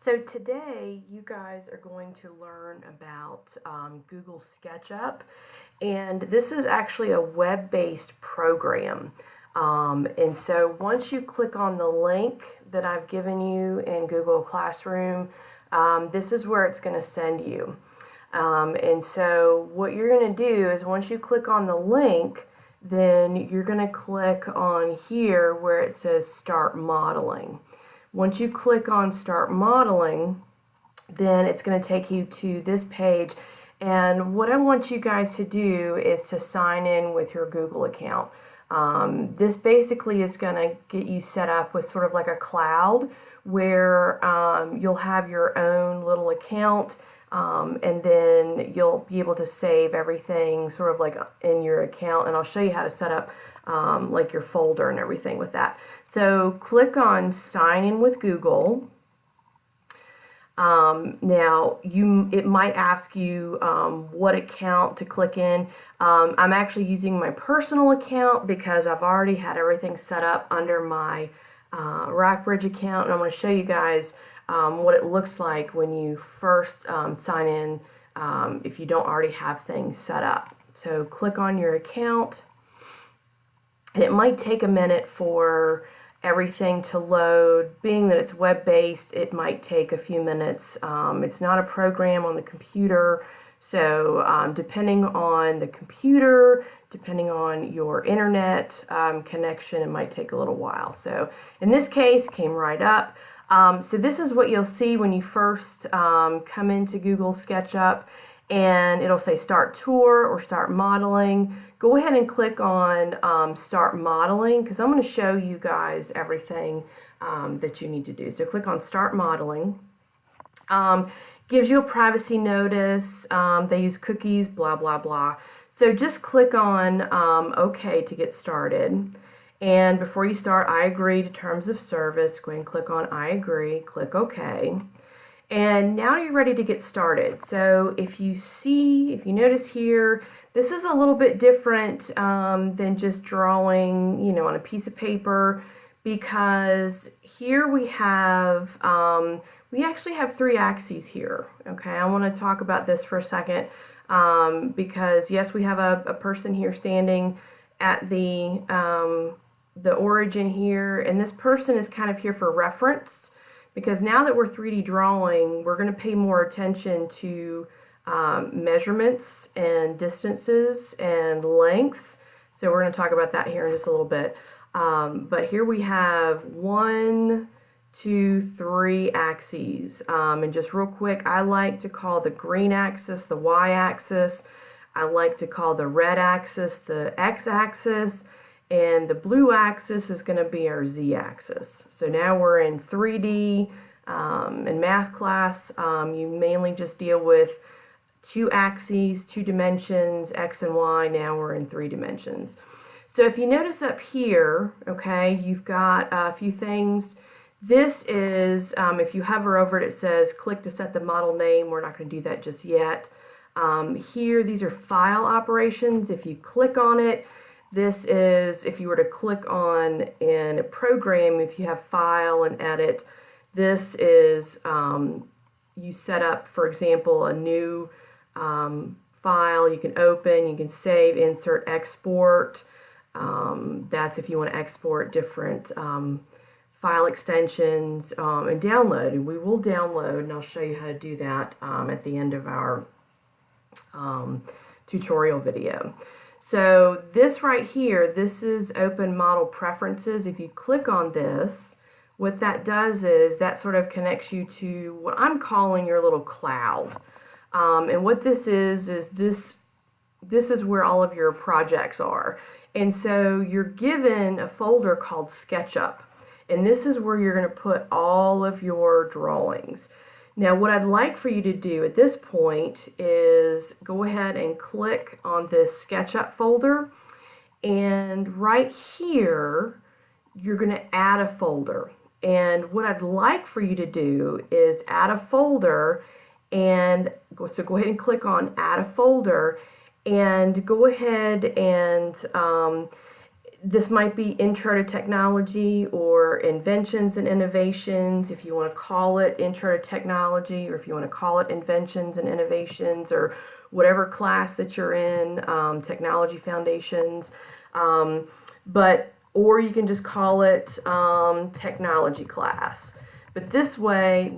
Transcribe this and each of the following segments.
So today you guys are going to learn about Google Sketchup, and this is actually a web-based program. And so once you click on the link that I've given you in Google Classroom, this is where it's going to send you. And so what you're going to do is once you click on the link, then you're going to click on here where it says Start Modeling. Once you click on Start Modeling, then it's going to take you to this page. And what I want you guys to do is to sign in with your Google account. This basically is going to get you set up with sort of like a cloud where you'll have your own little account. And then you'll be able to save everything sort of like in your account, and I'll show you how to set up like your folder and everything with that. So click on Sign In with Google. Now it might ask you what account to click in. I'm actually using my personal account because I've already had everything set up under my Rackbridge account, and I'm going to show you guys what it looks like when you first sign in if you don't already have things set up. So click on your account, and it might take a minute for everything to load. Being that it's web-based, it might take a few minutes. It's not a program on the computer, so depending on the computer, depending on your internet connection, it might take a little while. So in this case, it came right up. So this is what you'll see when you first come into Google SketchUp, and it'll say Start Tour or Start Modeling. Go ahead and click on Start Modeling because I'm going to show you guys everything that you need to do. So click on Start Modeling. Gives you a privacy notice. They use cookies, blah, blah, blah. So just click on OK to get started. And before you start, I agree to terms of service. Go ahead and click on I agree, click OK. And now you're ready to get started. So if you notice here, this is a little bit different than just drawing, on a piece of paper, because here we actually have 3 axes here. Okay, I want to talk about this for a second because yes, we have a person here standing at the origin here, and this person is kind of here for reference, because now that we're 3D drawing, we're going to pay more attention to measurements and distances and lengths. So we're going to talk about that here in just a little bit. But here we have 1, 2, 3 axes. And just real quick, I like to call the green axis the y-axis. I like to call the red axis the x-axis. And the blue axis is going to be our z-axis. So now we're in 3D. In math class, you mainly just deal with 2 axes, 2 dimensions, x and y. Now we're in 3 dimensions. So if you notice up here, okay, you've got a few things. This is, if you hover over it, it says click to set the model name. We're not going to do that just yet. Here, these are file operations. If you click on it, this is, if you were to click on in a program, if you have file and edit, this is, you set up, for example, a new file you can open, you can save, insert, export. That's if you want to export different file extensions and download. And we will download, and I'll show you how to do that at the end of our tutorial video. So this right here, this is Open Model Preferences. If you click on this, what that does is that sort of connects you to what I'm calling your little cloud. And what this is this is where all of your projects are. And so you're given a folder called Sketchup. And this is where you're going to put all of your drawings. Now, what I'd like for you to do at this point is go ahead and click on this SketchUp folder, and right here you're going to add a folder. And what I'd like for you to do is add a folder, and so go ahead and click on Add a Folder, and go ahead and This might be Intro to Technology or Inventions and Innovations, if you want to call it Intro to Technology, or if you want to call it Inventions and Innovations, or whatever class that you're in, Technology Foundations. Or you can just call it Technology class. But this way,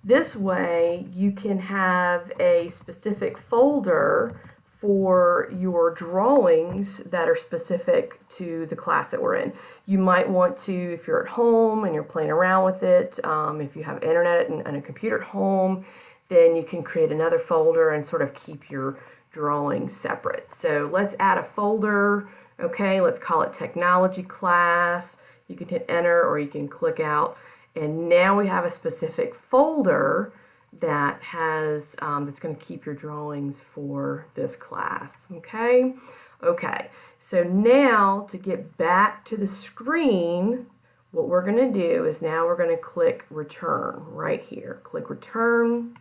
this way you can have a specific folder for your drawings that are specific to the class that we're in. You might want to, if you're at home and you're playing around with it, if you have internet and a computer at home, then you can create another folder and sort of keep your drawings separate. So let's add a folder. Okay, let's call it Technology class. You can hit enter or you can click out. And now we have a specific folder that has that's going to keep your drawings for this class. Okay, so now to get back to the screen, what we're going to do is now we're going to click return right here. Click return.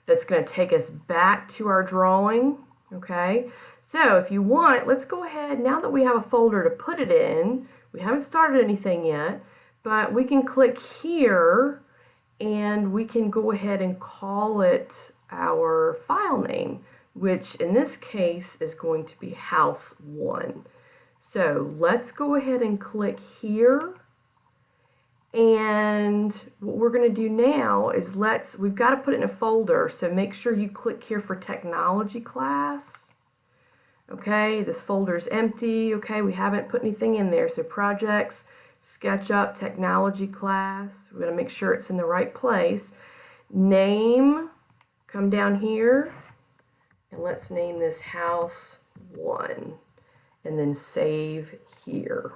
That's going to take us back to our drawing. Okay, so if you want, let's go ahead, now that we have a folder to put it in, we haven't started anything yet, but we can click here and we can go ahead and call it our file name, which in this case is going to be House 1. So let's go ahead and click here. And what we're going to do now is we've got to put it in a folder, so make sure you click here for Technology class. Okay, this folder is empty. Okay, we haven't put anything in there, so Projects, Sketchup, Technology class. We're going to make sure it's in the right place. Name, come down here, and let's name this House 1, and then save here.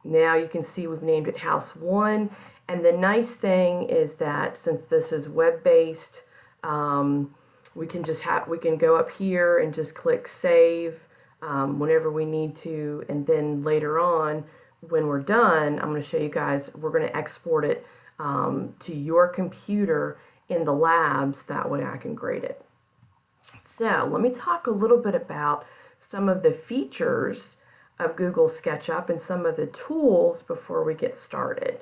Now you can see we've named it House 1, and the nice thing is that since this is web-based, we can go up here and just click save whenever we need to, and then later on when we're done, I'm going to show you guys, we're going to export it to your computer in the labs, that way I can grade it. So let me talk a little bit about some of the features of Google SketchUp and some of the tools before we get started.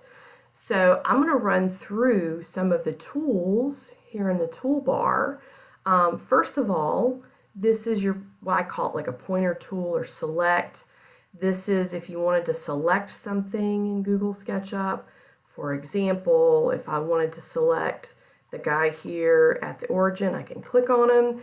So I'm going to run through some of the tools here in the toolbar. First of all, this is what I call it like a pointer tool or select. This is if you wanted to select something in Google SketchUp. For example, if I wanted to select the guy here at the origin, I can click on him.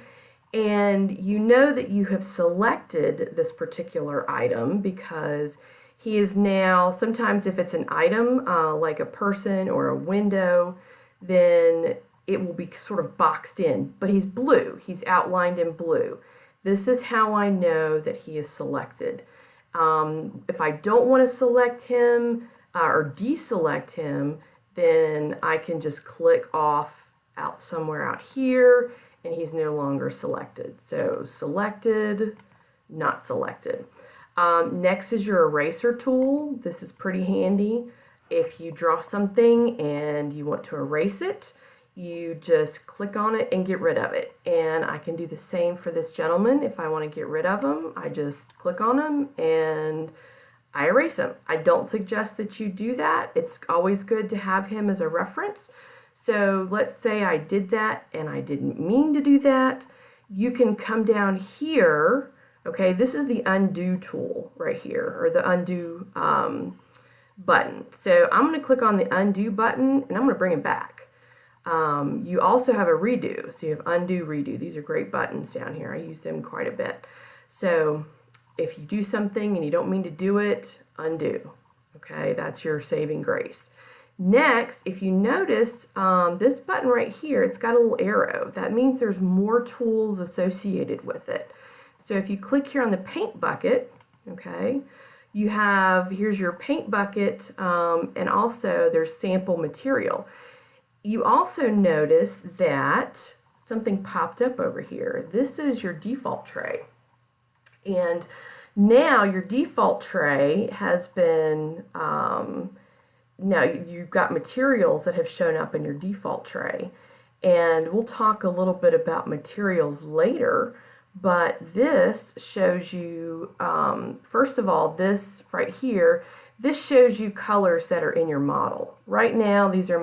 And you know that you have selected this particular item because he is now, sometimes if it's an item like a person or a window, then it will be sort of boxed in, but he's blue, he's outlined in blue. This is how I know that he is selected. If I don't want to select him or deselect him, then I can just click off out somewhere out here and he's no longer selected. So selected, not selected. Next is your eraser tool. This is pretty handy. If you draw something and you want to erase it, you just click on it and get rid of it. And I can do the same for this gentleman. If I want to get rid of him, I just click on him and I erase him. I don't suggest that you do that. It's always good to have him as a reference. So let's say I did that and I didn't mean to do that. You can come down here. Okay, this is the undo tool right here, or the undo button. So I'm going to click on the undo button and I'm going to bring it back. You also have a redo. So you have undo, redo. These are great buttons down here. I use them quite a bit. So if you do something and you don't mean to do it, undo. Okay, that's your saving grace. Next, if you notice this button right here, it's got a little arrow. That means there's more tools associated with it. So if you click here on the paint bucket, okay, you have, here's your paint bucket, and also there's sample material. You also notice that something popped up over here. This is your default tray. And now your default tray has been, now you've got materials that have shown up in your default tray. And we'll talk a little bit about materials later, But this shows you, first of all, this right here, this shows you colors that are in your model. Right now, these are